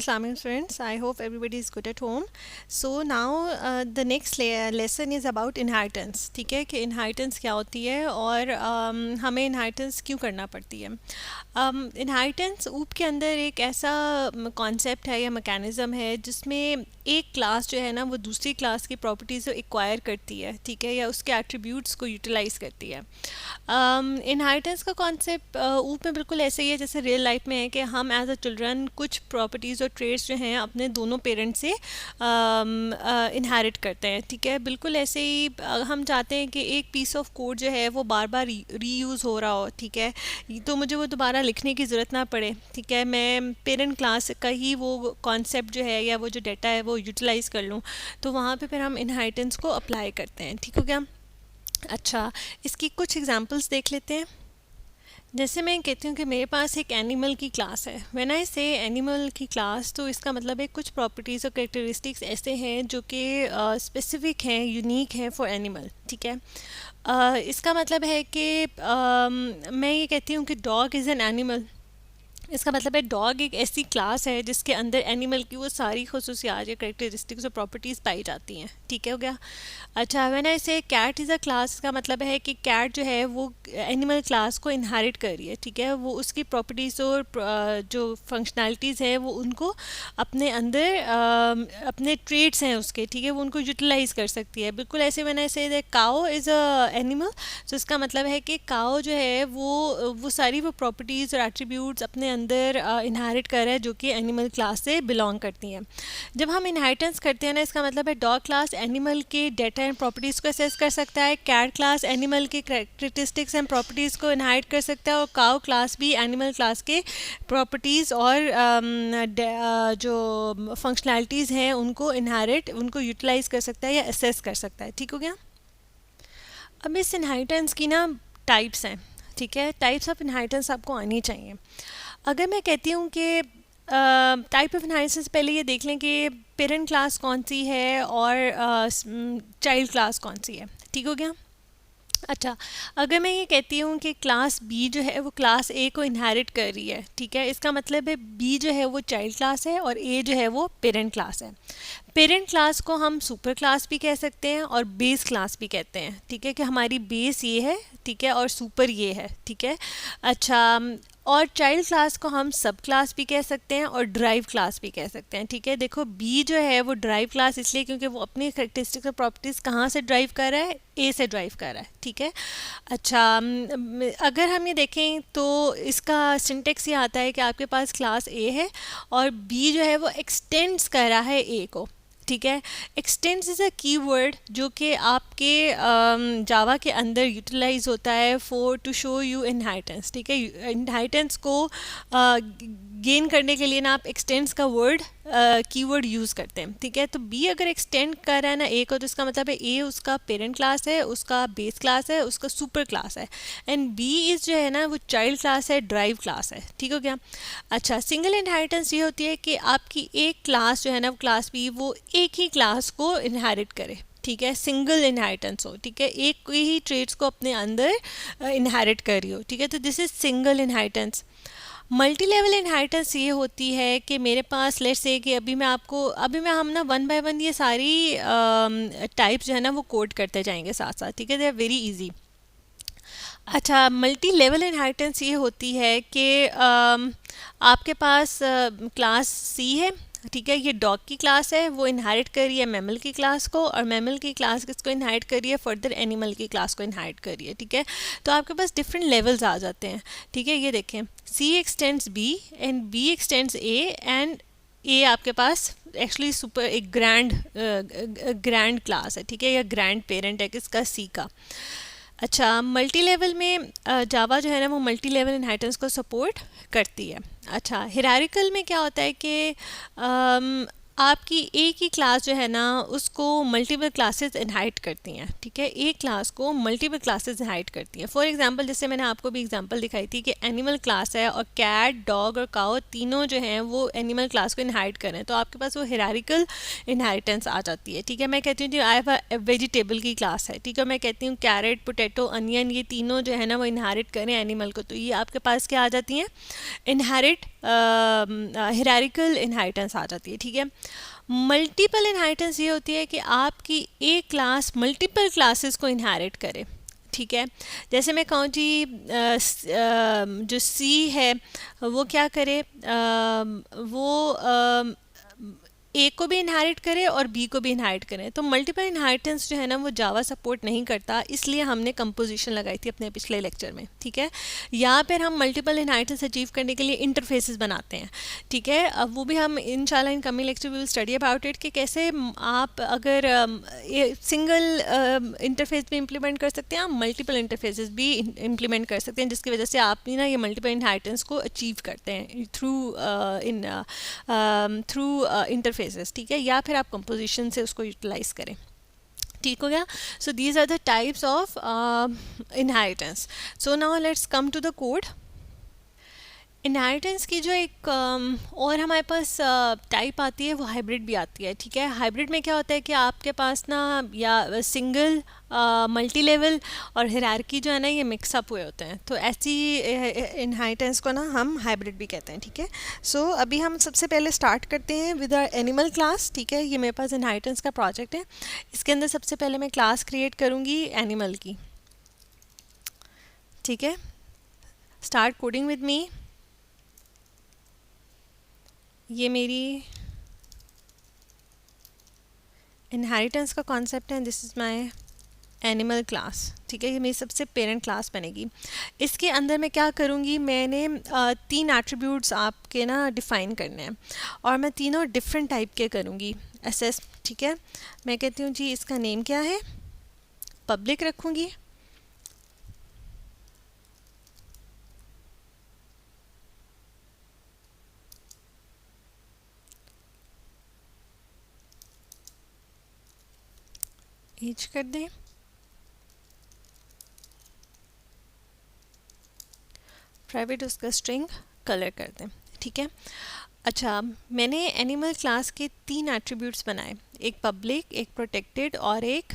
Islamic friends, I hope everybody is good at home. So now the next lesson is about inheritance. ठीक है कि inheritance क्या होती है और हमें inheritance क्यों करना पड़ती है. Inheritance ऊप के अंदर एक ऐसा कॉन्सेप्ट है या मैकेनिज़्म है जिसमें एक क्लास जो है ना वो दूसरी क्लास की प्रॉपर्टीज़ को एक्वायर करती है, ठीक है, या उसके एट्रीब्यूट्स को यूटिलाइज करती है. इनहेरिटेंस का कॉन्सेप्ट ऊप में बिल्कुल ऐसे ही है जैसे रियल लाइफ में है कि हम एज अ चिल्ड्रन कुछ प्रॉपर्टीज़ और ट्रेड्स जो हैं अपने दोनों पेरेंट्स से इनहेरिट करते हैं, ठीक है. बिल्कुल ऐसे ही हम चाहते हैं कि एक पीस ऑफ कोड जो है वो बार बार रीयूज़ हो रहा हो, ठीक है, तो मुझे वो दोबारा लिखने की ज़रूरत ना पड़े, ठीक है, मैं पेरेंट क्लास का ही वो कॉन्सेप्ट जो है या वो जो डेटा है वो यूटिलाइज़ कर लूँ. तो वहाँ पे फिर हम इनहेरिटेंस को अप्लाई करते हैं, ठीक हो गया. अच्छा, इसकी कुछ एग्जांपल्स देख लेते हैं. जैसे मैं कहती हूँ कि मेरे पास एक एनिमल की क्लास है. व्हेन आई से एनिमल की क्लास तो इसका मतलब है कुछ प्रॉपर्टीज़ और कैरेक्टरिस्टिक्स ऐसे हैं जो कि स्पेसिफिक हैं, यूनिक हैं फॉर एनिमल, ठीक है. इसका मतलब है कि मैं ये कहती हूँ कि डॉग इज़ एन एनिमल. इसका मतलब है डॉग एक ऐसी क्लास है जिसके अंदर एनिमल की वो सारी खसूसियात या करेक्टरिस्टिक्स और प्रॉपर्टीज़ पाई जाती हैं, ठीक है हो गया. अच्छा, व्हेन आई से कैट इज़ अ क्लास का मतलब है कि कैट जो है वो एनिमल क्लास को इनहेरिट कर रही है, ठीक है, वो उसकी प्रॉपर्टीज़ और जो फंक्शनैलिटीज़ है वो उनको अपने अंदर अपने ट्रेड्स हैं उसके, ठीक है, वो उनको यूटिलाइज़ कर सकती है. बिल्कुल ऐसे व्हेन आई से काओ इज़ अ एनिमल, तो इसका मतलब है कि काओ जो है वो सारी वो प्रॉपर्टीज़ और एट्रीब्यूट्स अपने अंदर इनहेरिट कर रहा है जो कि एनिमल क्लास से बिलोंग करती हैं. जब हम इनहेरिटेंस करते हैं ना, इसका मतलब है डॉग क्लास एनिमल के डेटा एंड प्रॉपर्टीज़ को असेस कर सकता है, कैट क्लास एनिमल के कैरेक्टरिस्टिक्स एंड प्रॉपर्टीज़ को इनहेरिट कर सकता है, और काउ क्लास भी एनिमल क्लास के प्रॉपर्टीज़ और जो फंक्शनैलिटीज़ हैं उनको यूटिलाइज कर सकता है या असेस कर सकता है, ठीक हो गया. अब इस इनहेरिटेंस की ना टाइप्स हैं, ठीक है, टाइप्स ऑफ इनहेरिटेंस आपको आनी चाहिए. अगर मैं कहती हूँ कि टाइप ऑफ इनहेरिटेंस पहले ये देख लें कि पेरेंट क्लास कौन सी है और चाइल्ड क्लास कौन सी है, ठीक हो गया. अच्छा, अगर मैं ये कहती हूँ कि क्लास बी जो है वो क्लास ए को इनहेरिट कर रही है, ठीक है, इसका मतलब है बी जो है वो चाइल्ड क्लास है और ए जो है वो पेरेंट क्लास है. पेरेंट क्लास को हम सुपर क्लास भी कह सकते हैं और बेस क्लास भी कहते हैं, ठीक है, कि हमारी बेस ये है, ठीक है, और सुपर ये है, ठीक है. अच्छा, और चाइल्ड क्लास को हम सब क्लास भी कह सकते हैं और ड्राइव क्लास भी कह सकते हैं, ठीक है. देखो बी जो है वो ड्राइव क्लास इसलिए क्योंकि वो अपनी करेक्टरिस्टिक्स और प्रॉपर्टीज़ कहाँ से ड्राइव कर रहा है, ए से ड्राइव कर रहा है, ठीक है. अच्छा, अगर हम ये देखें तो इसका सिंटेक्स ये आता है कि आपके पास क्लास ए है और बी जो है वो एक्सटेंड्स कर रहा है ए को, ठीक है. एक्सटेंड्स इज़ अ कीवर्ड जो कि आपके जावा के अंदर यूटिलाइज होता है for to show you inheritance, ठीक है. इनहेरिटेंस को गेन करने के लिए ना आप एक्सटेंड्स का वर्ड कीवर्ड यूज़ करते हैं, ठीक है. तो बी अगर एक्सटेंड कर रहा है ना ए को, तो इसका मतलब है ए उसका पेरेंट क्लास है, उसका बेस क्लास है, उसका सुपर क्लास है, एंड बी इज़ जो है ना वो चाइल्ड क्लास है, ड्राइव क्लास है, ठीक हो गया. अच्छा, सिंगल इनहेरिटेंस ये होती है कि आपकी एक क्लास जो है ना क्लास बी वो एक ही क्लास को इनहेरिट करे, ठीक है, सिंगल इनहेरिटेंस हो, ठीक है, एक ही ट्रेड्स को अपने अंदर इनहेरिट कर रही हो, ठीक है. तो this is single inheritance. Multi level inheritance ये होती है कि मेरे पास लेट्स से कि अभी मैं हम ना वन बाय वन ये सारी टाइप्स जो है ना वो कोड करते जाएंगे साथ साथ, ठीक है, दे आर वेरी इजी. अच्छा, मल्टी लेवल इनहेरिटेंस ये होती है कि आपके पास क्लास सी है, ठीक है, ये डॉग की क्लास है, वो इनहेरिट कर रही है मैमल की क्लास को, और मैमल की क्लास किसको इनहेरिट कर रही है, फर्दर एनिमल की क्लास को इनहेरिट कर रही है, ठीक है. तो आपके पास डिफरेंट लेवल्स आ जाते हैं, ठीक है. ये देखें, c extends b and b extends a, and a आपके पास एक्चुअली सुपर एक ग्रैंड क्लास है, ठीक है, या ग्रैंड पेरेंट है किसका, सी का. अच्छा, मल्टी लेवल में जावा जो है ना वो मल्टी लेवल इनहेरिटेंस को सपोर्ट करती है. अच्छा, हिरारिकल में क्या होता है कि आपकी एक ही क्लास जो है ना उसको मल्टीपल क्लासेस इनहाइट करती हैं, ठीक है, एक क्लास को मल्टीपल क्लासेस इनहाइट करती हैं। फॉर एग्जांपल जैसे मैंने आपको भी एग्जांपल दिखाई थी कि एनिमल क्लास है और कैट, डॉग और काउ तीनों जो हैं वो एनिमल क्लास को इनहाइट करें, तो आपके पास वो हिरारिकल इनहेरिटेंस आ जाती है, ठीक है। मैं कहती हूँ जी आई हैव अ वेजिटेबल की क्लास है, ठीक है, मैं कहती हूँ कैरेट, पोटैटो, अनियन, ये तीनों जो है ना वो इनहेरिट करें एनिमल को, तो ये आपके पास क्या आ जाती हैं, इनहेरिट हिरारिकल इनहेरिटेंस आ जाती है, ठीक है। मल्टीपल इनहेरिटेंस ये होती है कि आपकी एक क्लास मल्टीपल क्लासेस को इनहेरिट करे, ठीक है। जैसे मैं कहूँ जी जो सी है वो क्या करे, वो ए को भी इनहेरिट करे और बी को भी इनहेरिट करे। तो मल्टीपल इनहेरिटेंस जो है ना वो जावा सपोर्ट नहीं करता, इसलिए हमने कंपोजिशन लगाई थी अपने पिछले लेक्चर में, ठीक है। यहाँ पर हम मल्टीपल इनहेरिटेंस अचीव करने के लिए इंटरफेसेस बनाते हैं, ठीक है। अब वो भी हम इंशाल्लाह in coming lecture we will study about it कि कैसे आप अगर सिंगल इंटरफेस भी इम्प्लीमेंट कर सकते हैं, आप मल्टीपल इंटरफेसेस भी इम्प्लीमेंट कर सकते हैं, जिसकी वजह से आप ना ये मल्टीपल इनहेरिटेंस को अचीव करते हैं थ्रू इंटरफेसेस, ठीक है, या फिर आप कंपोजिशन से उसको यूटिलाइज करें, ठीक हो गया। So these are the types of inheritance. So now let's come to the code. Inheritance की जो एक और हमारे पास टाइप आती है वो हाइब्रिड भी आती है, ठीक है। हाइब्रिड में क्या होता है कि आपके पास ना या सिंगल मल्टी लेवल और हिरार्की जो है ना ये मिक्सअप हुए होते हैं, तो ऐसी इनहेरिटेंस को ना हम हाइब्रिड भी कहते हैं, ठीक है। सो अभी हम सबसे पहले स्टार्ट करते हैं विद आवर एनिमल क्लास, ठीक है। ये मेरे पास इनहेरिटेंस का प्रोजेक्ट है, इसके अंदर सबसे पहले मैं क्लास क्रिएट करूँगी एनिमल की, ठीक है। Start coding with me. ये मेरी इनहेरिटेंस का कॉन्सेप्ट है, this is my animal class, ठीक है। ये मेरी सबसे पेरेंट क्लास बनेगी। इसके अंदर मैं क्या करूँगी, मैंने 3 एट्रीब्यूट्स आपके ना डिफ़ाइन करने हैं और मैं तीनों डिफरेंट टाइप के करूँगी एसएस, ठीक है। मैं कहती हूँ जी इसका नेम क्या है, पब्लिक रखूँगी, एज कर दें, प्राइवेट उसका स्ट्रिंग कलर कर दें, ठीक है। अच्छा, मैंने एनिमल क्लास के 3 एट्रीब्यूट्स बनाए, एक पब्लिक, एक प्रोटेक्टेड और एक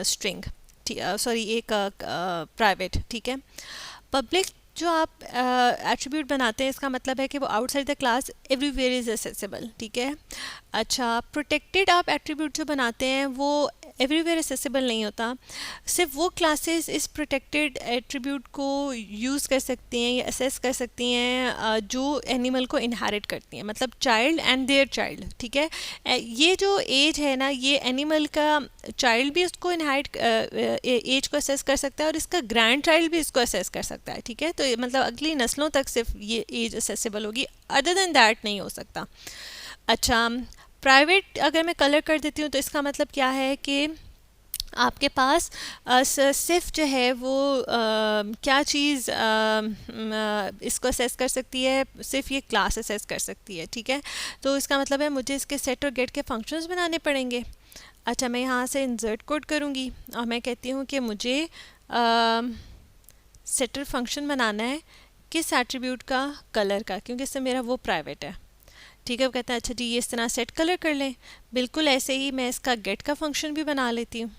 स्ट्रिंग, सॉरी एक प्राइवेट, ठीक है। पब्लिक जो आप एट्रीब्यूट बनाते हैं इसका मतलब है कि वो outside the class everywhere is accessible, ठीक है। अच्छा, प्रोटेक्टेड आप एट्रीब्यूट जो बनाते हैं वो एवरीवेयर एक्सेसिबल नहीं होता, सिर्फ वो क्लासेस इस प्रोटेक्टेड एट्रीब्यूट को यूज़ कर सकती हैं या असेस कर सकती हैं जो एनिमल को इनहेरिट करती हैं, मतलब चाइल्ड एंड देयर चाइल्ड, ठीक है। ये जो एज है ना ये एनिमल का चाइल्ड भी उसको इनहेरिट एज को असेस कर सकता है और इसका ग्रैंड चाइल्ड भी इसको असेस कर सकता है, ठीक है। तो मतलब अगली नस्लों तक सिर्फ ये एज असेसिबल होगी, अदर देन दैट नहीं हो सकता। अच्छा, प्राइवेट अगर मैं कलर कर देती हूँ तो इसका मतलब क्या है कि आपके पास सिर्फ जो है वो क्या चीज़ इसको असेस कर सकती है, सिर्फ ये क्लास असेस कर सकती है, ठीक है। तो इसका मतलब है मुझे इसके सेट और गेट के फंक्शंस बनाने पड़ेंगे। अच्छा, मैं यहाँ से इंसर्ट कोड करूँगी और मैं कहती हूँ कि मुझे सेटर फंक्शन बनाना है किस एट्रीब्यूट का, कलर का, क्योंकि इससे मेरा वो प्राइवेट है, ठीक है। वो कहता है अच्छा जी ये इस तरह सेट कलर कर लें, बिल्कुल ऐसे ही मैं इसका गेट का फंक्शन भी बना लेती हूँ।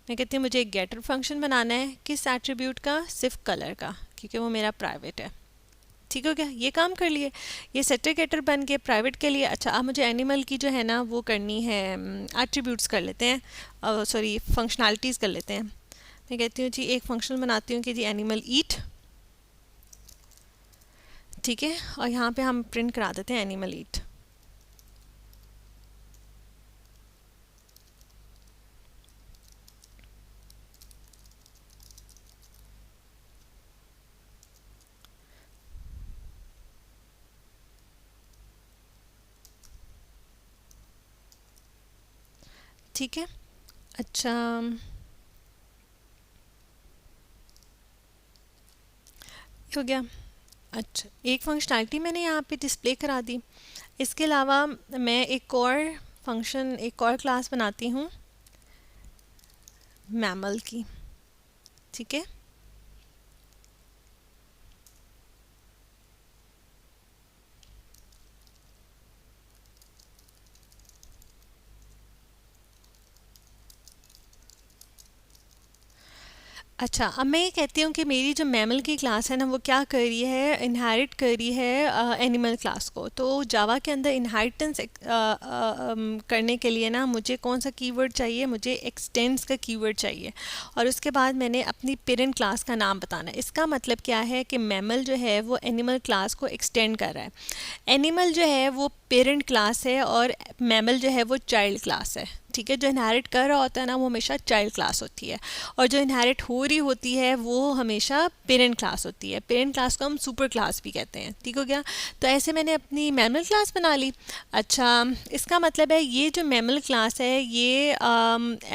मैं कहती हूँ मुझे एक गेटर फंक्शन बनाना है किस एट्रीब्यूट का, सिर्फ कलर का, क्योंकि वो मेरा प्राइवेट है, ठीक हो गया। ये काम कर लिए, ये सेटर गेटर बन के प्राइवेट के लिए। अच्छा, अब मुझे एनिमल की जो है ना वो करनी है, एट्रीब्यूट्स कर लेते हैं, सॉरी फंक्शनैलिटीज़ कर लेते हैं। मैं कहती हूँ जी एक फंक्शन बनाती हूँ कि जी एनिमल ईट, ठीक है, और यहाँ पे हम प्रिंट करा देते हैं एनिमल ईट। ठीक है। अच्छा, हो गया। अच्छा, एक फंक्शनैलिटी मैंने यहाँ पे डिस्प्ले करा दी। इसके अलावा मैं एक और फंक्शन, एक और क्लास बनाती हूँ मैमल की। ठीक है, अच्छा, अब मैं ये कहती हूँ कि मेरी जो मैमल की क्लास है ना, वो क्या कर रही है, इनहेरिट कर रही है एनिमल क्लास को। तो जावा के अंदर इनहेरिटेंस करने के लिए ना मुझे कौन सा कीवर्ड चाहिए, मुझे एक्सटेंड्स का कीवर्ड चाहिए। और उसके बाद मैंने अपनी पेरेंट क्लास का नाम बताना है। इसका मतलब क्या है कि मैमल जो है वो एनिमल क्लास को एक्सटेंड कर रहा है। एनिमल जो है वो पेरेंट क्लास है और मैमल जो है वो चाइल्ड क्लास है। ठीक है, जो इनहेरिट कर रहा होता है ना वो हमेशा चाइल्ड क्लास होती है, और जो इनहेरिट हो रही होती है वो हमेशा पेरेंट क्लास होती है। पेरेंट क्लास को हम सुपर क्लास भी कहते हैं। ठीक हो गया, तो ऐसे मैंने अपनी मैमल क्लास बना ली। अच्छा, इसका मतलब है ये जो मैमल क्लास है ये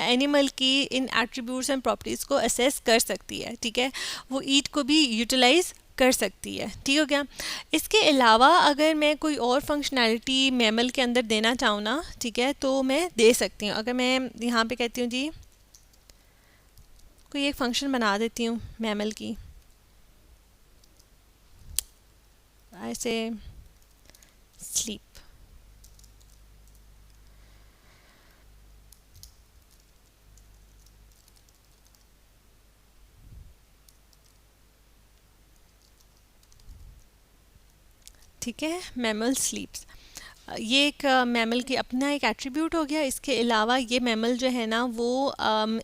एनिमल की इन एट्रीब्यूट्स एंड प्रॉपर्टीज़ को असेस कर सकती है। ठीक है, वो ईट को भी यूटिलाइज कर सकती है। ठीक हो गया, इसके अलावा अगर मैं कोई और फंक्शनैलिटी मैमल के अंदर देना चाहूँ ना, ठीक है, तो मैं दे सकती हूँ। अगर मैं यहाँ पे कहती हूँ जी कोई एक फंक्शन बना देती हूँ मैमल की, ऐसे स्लीप। ठीक है, मैमल स्लीप्स, ये एक मैमल की अपना एक एट्रीब्यूट हो गया। इसके अलावा ये मैमल जो है ना वो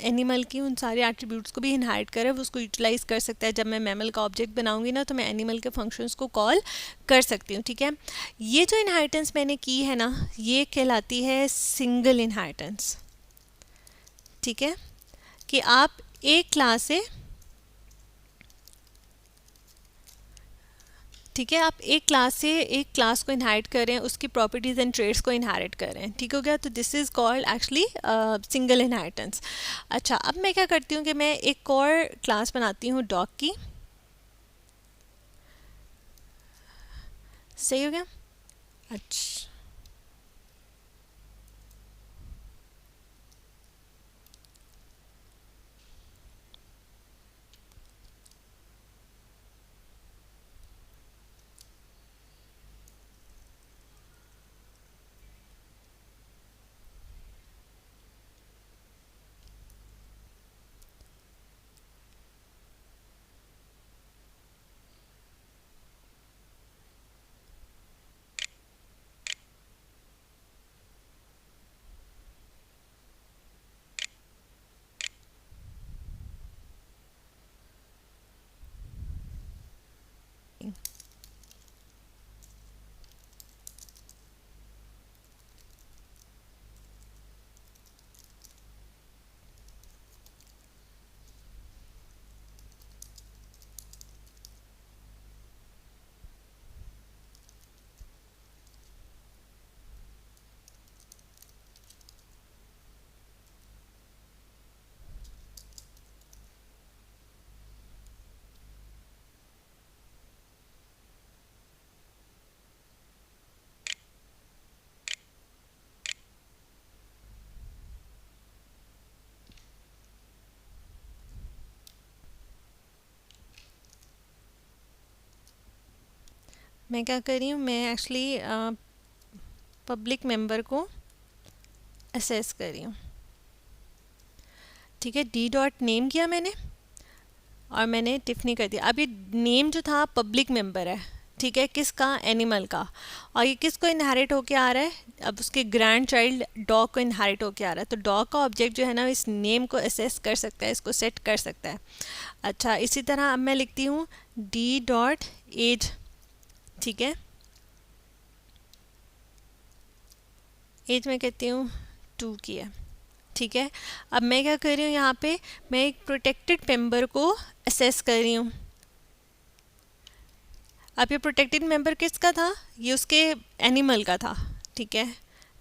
एनिमल की उन सारे एट्रीब्यूट्स को भी इनहाइट करे, वो उसको यूटिलाइज कर सकता है। जब मैं मैमल का ऑब्जेक्ट बनाऊंगी ना तो मैं एनिमल के फंक्शंस को कॉल कर सकती हूँ। ठीक है, ये जो इनहाइटेंस मैंने की है ना ये कहलाती है सिंगल इनहाइटेंस। ठीक है, कि आप एक क्लास से, ठीक है, आप एक क्लास से एक क्लास को इनहाइट करें, उसकी प्रॉपर्टीज़ एंड ट्रेड्स को इनहाइट करें। ठीक हो गया, तो this is called actually single inheritance. अच्छा, अब मैं क्या करती हूँ कि मैं एक और क्लास बनाती हूँ डॉग की। सही हो गया। अच्छा, मैं क्या कर रही हूँ, मैं एक्चुअली पब्लिक मेंबर को असेस कर रही हूँ। ठीक है, डी डॉट नेम किया मैंने और मैंने टिफनी कर दिया। अब ये नेम जो था पब्लिक मेंबर है। ठीक है, किसका, एनिमल का। और ये किसको इनहेरिट होके आ रहा है, अब उसके ग्रैंड चाइल्ड डॉग को इनहेरिट होके आ रहा है। तो डॉग का ऑब्जेक्ट जो है ना इस नेम को असेस कर सकता है, इसको सेट कर सकता है। अच्छा, इसी तरह अब मैं लिखती हूँ डी डॉट एज। ठीक है, एज में कहती हूँ 2 की है। ठीक है, अब मैं क्या कर रही हूँ यहाँ पे, मैं एक प्रोटेक्टेड मेंबर को असेस कर रही हूँ। अब ये प्रोटेक्टेड मेंबर किसका था, ये उसके एनिमल का था। ठीक है,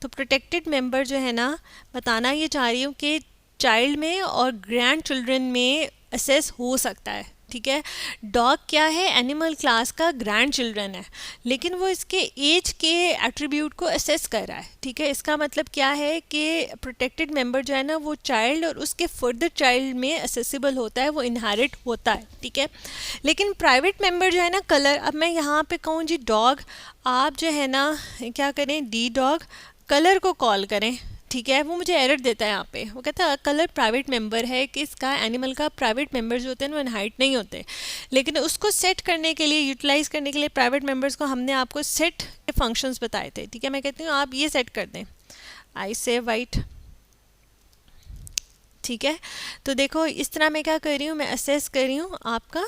तो प्रोटेक्टेड मेंबर जो है ना, बताना ये चाह रही हूँ कि चाइल्ड में और ग्रैंड चिल्ड्रन में असेस हो सकता है। ठीक है। डॉग क्या है, एनिमल क्लास का ग्रैंड चिल्ड्रन है, लेकिन वो इसके एज के एट्रीब्यूट को असेस कर रहा है। ठीक है, इसका मतलब क्या है कि प्रोटेक्टेड मेंबर जो है ना वो चाइल्ड और उसके फर्दर चाइल्ड में असेसिबल होता है, वो इनहेरिट होता है। ठीक है, लेकिन प्राइवेट मेंबर जो है ना कलर, अब मैं यहाँ पे कहूँ जी डॉग, आप जो है ना क्या करें, डी डॉग कलर को कॉल करें। ठीक है, वो मुझे एरर देता है यहाँ पे, वो कहता है कलर प्राइवेट मेंबर है कि इसका एनिमल का प्राइवेट मेंबर्स जो होते हैं वो इनहाइट नहीं होते, लेकिन उसको सेट करने के लिए, यूटिलाइज करने के लिए प्राइवेट मेंबर्स को हमने आपको सेट के फंक्शंस बताए थे। ठीक है, मैं कहती हूँ आप ये सेट कर दें, आई से वाइट। ठीक है, तो देखो इस तरह मैं क्या कर रही हूँ, मैं असेस कर रही हूँ आपका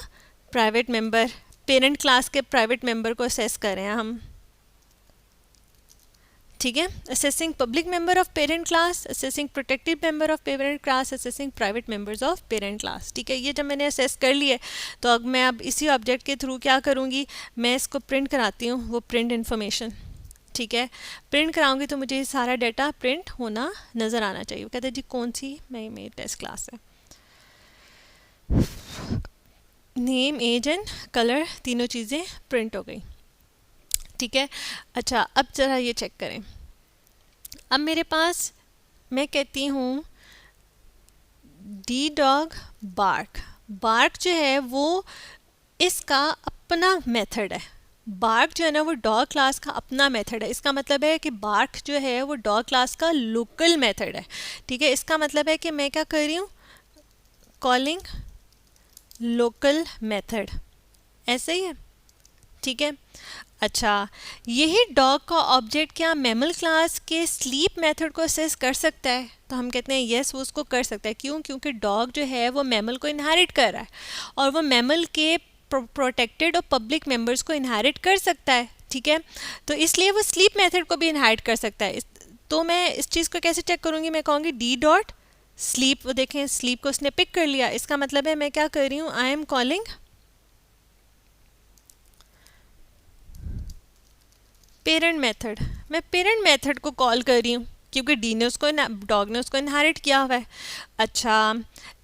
प्राइवेट मेंबर, पेरेंट क्लास के प्राइवेट मेंबर को असेस कर रहे हैं हम। ठीक है, assessing public member of parent class, assessing protected member of parent class, assessing private members of parent class. ठीक है, ये जब मैंने असेस कर लिए तो अब मैं इसी ऑब्जेक्ट के थ्रू क्या करूँगी, मैं इसको प्रिंट कराती हूँ, वो प्रिंट इन्फॉर्मेशन। ठीक है, प्रिंट कराऊंगी तो मुझे सारा डाटा प्रिंट होना नज़र आना चाहिए। वो कहते हैं जी कौन सी, मैं मेरी टेस्ट क्लास है, नेम एज एंड कलर तीनों चीज़ें प्रिंट हो गई। ठीक है, अच्छा अब ज़रा ये चेक करें, अब मेरे पास मैं कहती हूँ डी डॉग बार्क, बार्क जो है वो इसका अपना मेथड है, बार्क जो है ना वो डॉग क्लास का अपना मेथड है। इसका मतलब है कि बार्क जो है वो डॉग क्लास का लोकल मेथड है। ठीक है, इसका मतलब है कि मैं क्या कर रही हूँ, कॉलिंग लोकल मेथड, ऐसे ही है। ठीक है, अच्छा यही डॉग का ऑब्जेक्ट क्या मैमल क्लास के स्लीप मेथड को असेस कर सकता है, तो हम कहते हैं यस वो उसको कर सकता है। क्यों, क्योंकि डॉग जो है वो मैमल को इनहेरिट कर रहा है और वो मैमल के प्रोटेक्टेड और पब्लिक मेंबर्स को इनहेरिट कर सकता है। ठीक है, तो इसलिए वो स्लीप मेथड को भी इनहेरिट कर सकता है। तो मैं इस चीज़ को कैसे चेक करूँगी, मैं कहूँगी डी डॉट स्लीप, वो देखें स्लीप को उसने पिक कर लिया, इसका मतलब है मैं क्या कर रही हूँ, I am calling parent method, मैं पेरेंट मेथड को कॉल कर रही हूँ क्योंकि डी ने उसको, डॉग ने उसको इनहेरिट किया हुआ है। अच्छा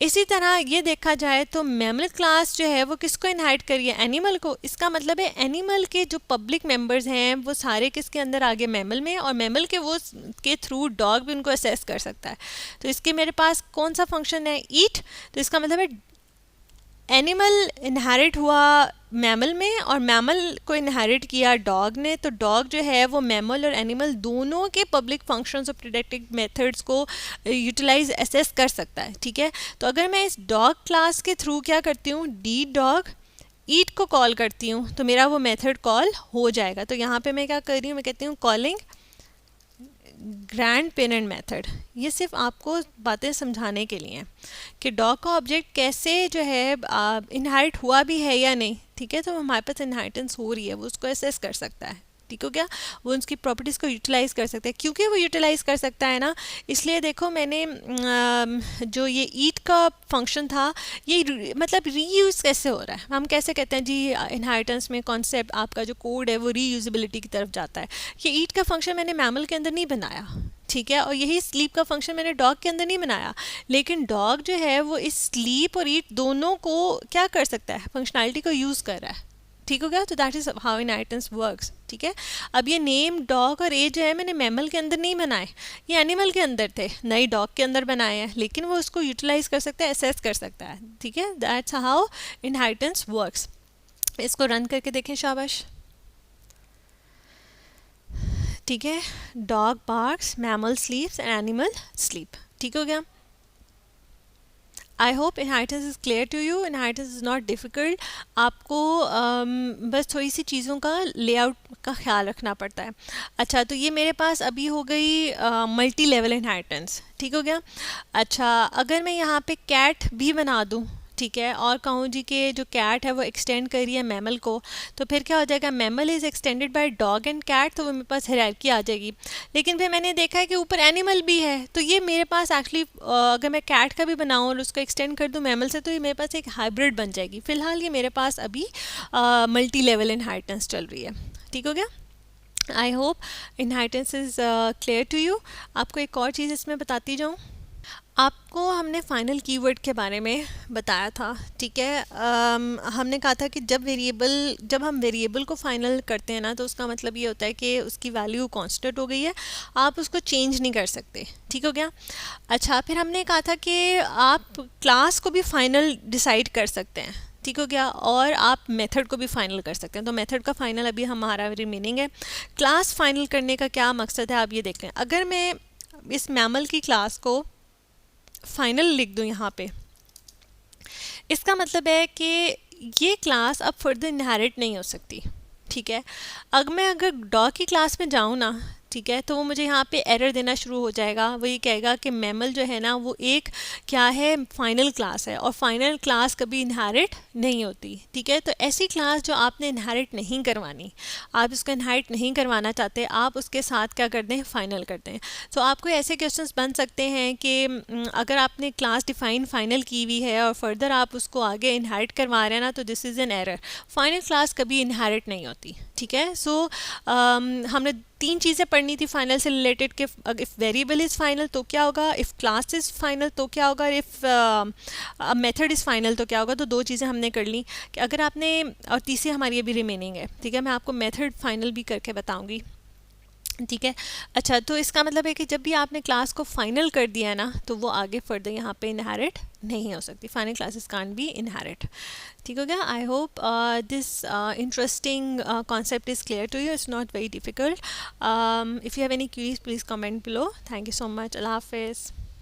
इसी तरह ये देखा जाए तो मैमल क्लास जो है वो किसको इनहेरिट करिए, एनिमल को। इसका मतलब है एनिमल के जो पब्लिक मेंबर्स हैं वो सारे किसके अंदर आ गए, मैमल में, और मैमल के वो के थ्रू डॉग भी उनको असेस कर सकता है। तो इसके मेरे पास कौन सा फंक्शन है, ईट, तो इसका मतलब है एनिमल इनहेरिट हुआ मैमल में और मैमल को इनहेरिट किया डॉग ने, तो डॉग जो है वो मैमल और एनिमल दोनों के पब्लिक फंक्शंस और प्रोटेक्टिव मेथड्स को यूटिलाइज एसेस कर सकता है। ठीक है, तो अगर मैं इस डॉग क्लास के थ्रू क्या करती हूँ, डी डॉग ईट को कॉल करती हूँ तो मेरा वो मेथड कॉल हो जाएगा। तो यहाँ पे मैं क्या कर रही हूँ, मैं कहती हूँ कॉलिंग ग्रैंड पेरेंट मेथड। ये सिर्फ आपको बातें समझाने के लिए हैं कि डॉग का ऑब्जेक्ट कैसे जो है इनहेरिट हुआ भी है या नहीं। ठीक है, तो हमारे पास इनहेरिटेंस हो रही है, वो उसको एसेस कर सकता है। ठीक हो गया, वो उसकी प्रॉपर्टीज़ को यूटिलाइज़ कर सकता है। क्योंकि वो यूटिलाइज़ कर सकता है ना, इसलिए देखो मैंने जो ये ईट का फंक्शन था ये मतलब रीयूज़ कैसे हो रहा है, हम कैसे कहते हैं जी इनहेरिटेंस में कॉन्सेप्ट आपका जो कोड है वो रीयूजेबिलिटी की तरफ जाता है। ये ईट का फंक्शन मैंने मैमल के अंदर नहीं बनाया, ठीक है, और यही स्लीप का फंक्शन मैंने डॉग के अंदर नहीं बनाया, लेकिन डॉग जो है वो इस स्लीप और ईट दोनों को क्या कर सकता है, फंक्शनैलिटी को यूज़ कर रहा है। ठीक हो गया, तो that is how inheritance works. ठीक है, अब ये नेम डॉग और एज जो है मैंने मैमल के अंदर नहीं बनाए, ये एनिमल के अंदर थे, नई डॉग के अंदर बनाए हैं, लेकिन वो उसको यूटिलाइज कर सकता है, एसेस कर सकता है। ठीक है, दैट्स हाउ इनहेरिटेंस वर्क्स। इसको रन करके देखें, शाबाश। ठीक है, dog barks, mammal sleeps and animal sleep. ठीक हो गया, I hope inheritance is clear to you. Inheritance is not difficult, आपको बस थोड़ी सी चीज़ों का लेआउट का ख्याल रखना पड़ता है। अच्छा, तो ये मेरे पास अभी हो गई मल्टी लेवल इनहेरिटेंस। ठीक हो गया, अच्छा अगर मैं यहाँ पे कैट भी बना दूँ, ठीक है, और कहूँ जी कि जो कैट है वो एक्सटेंड कर रही है मैमल को, तो फिर क्या हो जाएगा, mammal is extended by dog and cat, तो वो मेरे पास हायरार्की आ जाएगी। लेकिन फिर मैंने देखा है कि ऊपर एनिमल भी है, तो ये मेरे पास एक्चुअली अगर मैं कैट का भी बनाऊँ और उसको एक्सटेंड कर दूँ मैमल से, तो ये मेरे पास एक हाइब्रिड बन जाएगी। फ़िलहाल ये मेरे पास अभी मल्टी लेवल इनहेरिटेंस चल रही है। ठीक हो गया, I hope inheritance is clear to you. आपको एक और चीज़ इसमें बताती जाऊँ, आपको हमने फाइनल कीवर्ड के बारे में बताया था, ठीक है। हमने कहा था कि जब हम वेरिएबल को फाइनल करते हैं ना, तो उसका मतलब ये होता है कि उसकी वैल्यू कांस्टेंट हो गई है, आप उसको चेंज नहीं कर सकते, ठीक हो गया। अच्छा, फिर हमने कहा था कि आप क्लास को भी फाइनल डिसाइड कर सकते हैं, ठीक हो गया, और आप मेथड को भी फाइनल कर सकते हैं। तो मेथड का फाइनल अभी हमारा रिमेनिंग है। क्लास फाइनल करने का क्या मकसद है, आप ये देख लें। अगर मैं इस मैमल की क्लास को फाइनल लिख दूँ यहाँ पे, इसका मतलब है कि ये क्लास अब फर्दर इनहेरिट नहीं हो सकती, ठीक है। अगर डॉग की क्लास में जाऊँ ना, ठीक है, तो वो मुझे यहाँ पे एरर देना शुरू हो जाएगा। वो ये कहेगा कि मैमल जो है ना वो एक क्या है, फाइनल क्लास है, और फाइनल क्लास कभी इनहेरिट नहीं होती, ठीक है। तो ऐसी क्लास जो आपने इनहेरिट नहीं करवानी, आप इसको इनहेरिट नहीं करवाना चाहते, आप उसके साथ क्या कर दें, फाइनल कर दें। तो आपको ऐसे क्वेश्चंस बन सकते हैं कि अगर आपने क्लास डिफाइन फाइनल की हुई है और फर्दर आप उसको आगे इनहेरिट करवा रहे हैं ना, तो this is an error. Final class कभी इनहेरिट नहीं होती, ठीक है। सो हमने 3 चीज़ें पढ़नी थी फाइनल से रिलेटेड कि इफ़ वेरिएबल इज़ फाइनल तो क्या होगा, इफ़ क्लास इज़ फाइनल तो क्या होगा, इफ़ मेथड इज़ फाइनल तो क्या होगा। तो 2 चीज़ें हमने कर ली कि अगर आपने, और तीसरी हमारी अभी रिमेनिंग है, ठीक है। मैं आपको मेथड फाइनल भी करके बताऊंगी, ठीक है। अच्छा, तो इसका मतलब है कि जब भी आपने क्लास को फाइनल कर दिया है ना, तो वो आगे फर्दर यहाँ पे इनहेरिट नहीं हो सकती। Final classes can't be inherit, ठीक हो गया। I hope this interesting concept is clear to you. It's not very difficult. If you have any queries, please comment below. Thank you so much. Allah Hafiz.